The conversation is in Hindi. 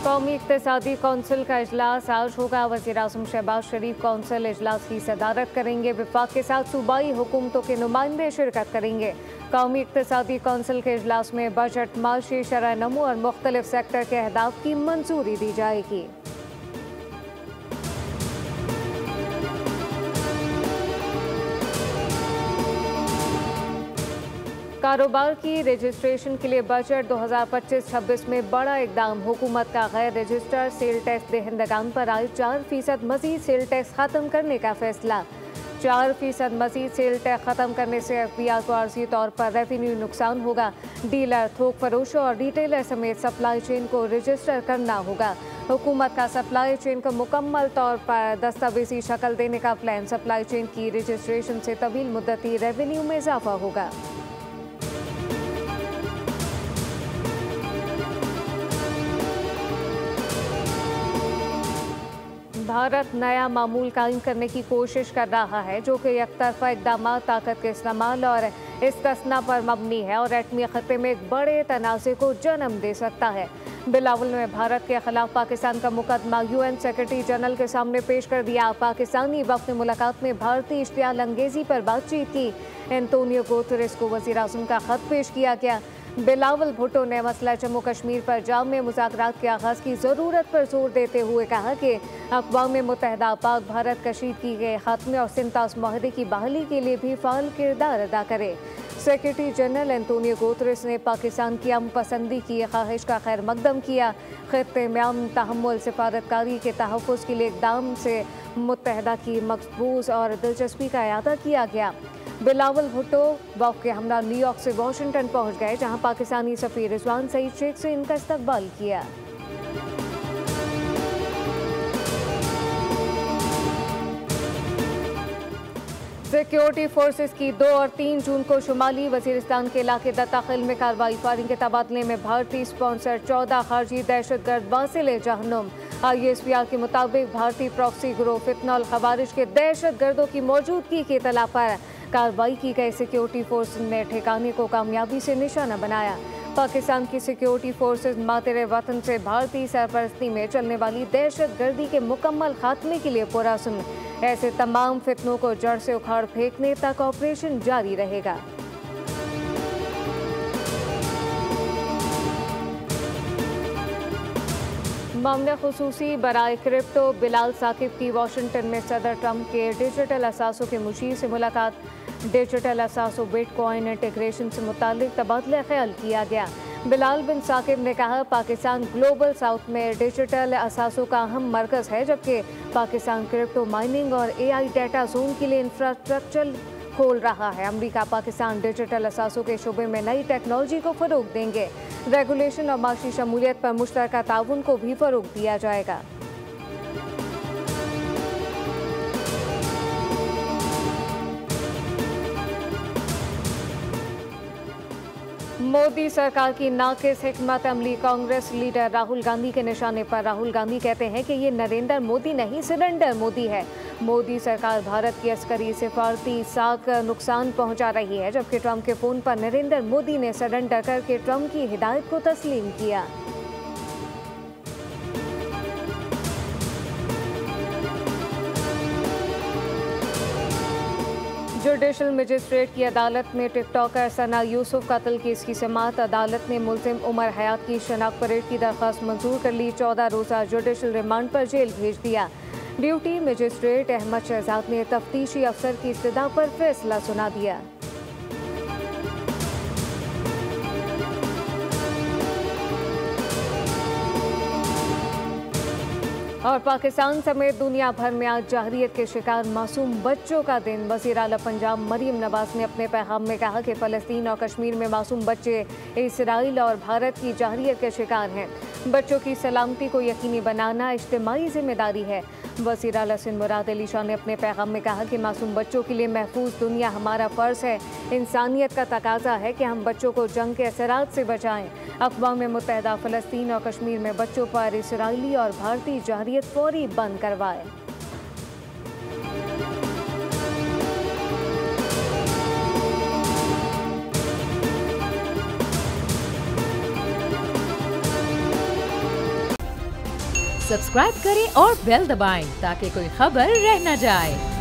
कौमी इक़्तिसादी कौंसिल का इजलास आज होगा। वज़ीर-ए-आज़म शहबाज शरीफ कौंसिल इजलास की सदारत करेंगे। वफाक के साथ सूबाई हुकूमतों के नुमाइंदे शिरकत करेंगे। कौमी इक़्तिसादी कौंसिल के इजलास में बजट, माशी शरह नमू और मुख्तलिफ सेक्टर के अहदाफ की मंजूरी दी जाएगी। कारोबार की रजिस्ट्रेशन के लिए बजट 2025-26 में बड़ा इकदाम। हुकूमत का गैर रजिस्टर्ड सेल टैक्स देहंदगान पर आए 4% मजीद सेल टैक्स खत्म करने का फैसला। 4% मजीद सेल टैक्स खत्म करने से FBR को आर्जी तौर पर रेवेन्यू नुकसान होगा। डीलर, थोक फरोशों और रिटेलर समेत सप्लाई चेन को रजिस्टर करना होगा। हुकूमत का सप्लाई चेन को मुकम्मल तौर पर दस्तावेजी शक्ल देने का प्लान। सप्लाई चेन की रजिस्ट्रेशन से तवील मुद्दती रेवेन्यू में इजाफा होगा। भारत नया मामूल कायम करने की कोशिश कर रहा है, जो कि एकतरफा इक़दाम, ताकत के इस्तेमाल और इस्तिस्ना पर मबनी है और एटमी खत्ते में एक बड़े तनाज़े को जन्म दे सकता है। बिलावल में भारत के खिलाफ पाकिस्तान का मुकदमा UN सेक्रेटरी जनरल के सामने पेश कर दिया। पाकिस्तानी वक्त मुलाकात में भारतीय इश्तियाल अंगेजी पर बातचीत की। एंटोनियो गुतेरेस को वज़ीर-ए-आज़म का खत पेश किया गया। बिलावल भुट्टो ने मसला जम्मू कश्मीर पर जाम मुज़ाकरात के आगाज़ की ज़रूरत पर जोर देते हुए कहा कि अक़वाम मुत्तहिदा पाक भारत कशीदगी के खात्मे और सिंतास माहदे की बहाली के लिए भी फ़ाल किरदार अदा करे। सेक्रेटरी जनरल एंटोनियो गुतेरेस ने पाकिस्तान की अमन पसंदी की ख्वाहिश का खैर मकदम किया। खित्ते में अमन, तहम्मुल, सिफारतकारी के तहफ़्फ़ुज़ के लिए इक़दाम से मुत्तहिदा की मक़बूज़ और दिलचस्पी का इआदा किया गया। बिलावल भुट्टो वफ़द के हमरा न्यूयॉर्क से वाशिंगटन पहुँच गए, जहाँ पाकिस्तानी सफ़ीर रिजवान सईद शेख से इनका इस्तकबाल किया। सिक्योरिटी फोर्सेस की 2 और 3 जून को शुमाली वजीरिस्तान के इलाके दत्ताखिल में कार्रवाई। फायरिंग के तबादले में भारतीय स्पॉन्सर 14 खारजी दहशतगर्द वासिले जहन्नुम। ISPR के मुताबिक भारतीय प्रॉक्सी ग्रुप फितना और खवारिज के दहशतगर्दों की मौजूदगी की इतला पर कार्रवाई की गई। सिक्योरिटी फोर्स ने ठिकाने को कामयाबी से निशाना बनाया। पाकिस्तान की सिक्योरिटी फोर्सेस मातरे वतन से भारतीय सरपरस्ती में चलने वाली दहशतगर्दी के मुकम्मल खात्मे के लिए पुरअज़्म। ऐसे तमाम फितनों को जड़ से उखाड़ फेंकने तक ऑपरेशन जारी रहेगा। मामला खुसूसी बराए क्रिप्टो बिलाल साकिब की वाशिंगटन में सदर ट्रंप के डिजिटल असासों के मुशीर से मुलाकात। डिजिटल असासों बिटकॉइन इंटीग्रेशन से मुतालिक तबादला ख्याल किया गया। बिलाल बिन साकिब ने कहा, पाकिस्तान ग्लोबल साउथ में डिजिटल असासों का अहम मरकज़ है, जबकि पाकिस्तान क्रिप्टो माइनिंग और AI डाटा जोन के लिए इंफ्रास्ट्रक्चर खोल रहा है। अमेरिका पाकिस्तान डिजिटल असासों के शोबे में नई टेक्नोलॉजी को फ़रोग देंगे। रेगुलेशन और माशी शमूलियत पर मुश्तरका ताउन को भी फ़रोग दिया जाएगा। मोदी सरकार की नाकिस हिकमत अमली। कांग्रेस लीडर राहुल गांधी के निशाने पर। राहुल गांधी कहते हैं कि ये नरेंद्र मोदी नहीं, सिलेंडर मोदी है। मोदी सरकार भारत की अस्करी सिफारती साख नुकसान पहुंचा रही है, जबकि ट्रंप के फोन पर नरेंद्र मोदी ने सरेंडर करके ट्रंप की हिदायत को तस्लीम किया। जुडिशल मजिस्ट्रेट की अदालत में टिकटॉकर सना यूसुफ कत्ल केस की समाअत। अदालत ने मुल्जिम उमर हयात की शनाख्त परेड की दरख्वास्त मंजूर कर ली। 14 रोज़ा जुडिशल रिमांड पर जेल भेज दिया। ड्यूटी मजिस्ट्रेट अहमद शहजाद ने तफ्तीशी अफसर की इस्तदा पर फैसला सुना दिया। और पाकिस्तान समेत दुनिया भर में आज जाहरियत के शिकार मासूम बच्चों का दिन। वज़ीर आला पंजाब मरीम नवाज ने अपने पैगाम में कहा कि फ़लस्तीन और कश्मीर में मासूम बच्चे इसराइल और भारत की जाहरियत के शिकार हैं। बच्चों की सलामती को यकीनी बनाना इज्तिमाई जिम्मेदारी है। वज़ीर आला सिंध मुराद अली शाह ने अपने पैगाम में कहा कि मासूम बच्चों के लिए महफूज दुनिया हमारा फ़र्ज़ है। इंसानियत का तकाजा है कि हम बच्चों को जंग के असरात से बचाएं। अक़वाम मुत्तहिदा फ़लस्तीन और कश्मीर में बच्चों पर इसराइली और भारतीय जाहरियत फौरी बंद करवाए। सब्सक्राइब करें और बेल दबाएं ताकि कोई खबर रह न जाए।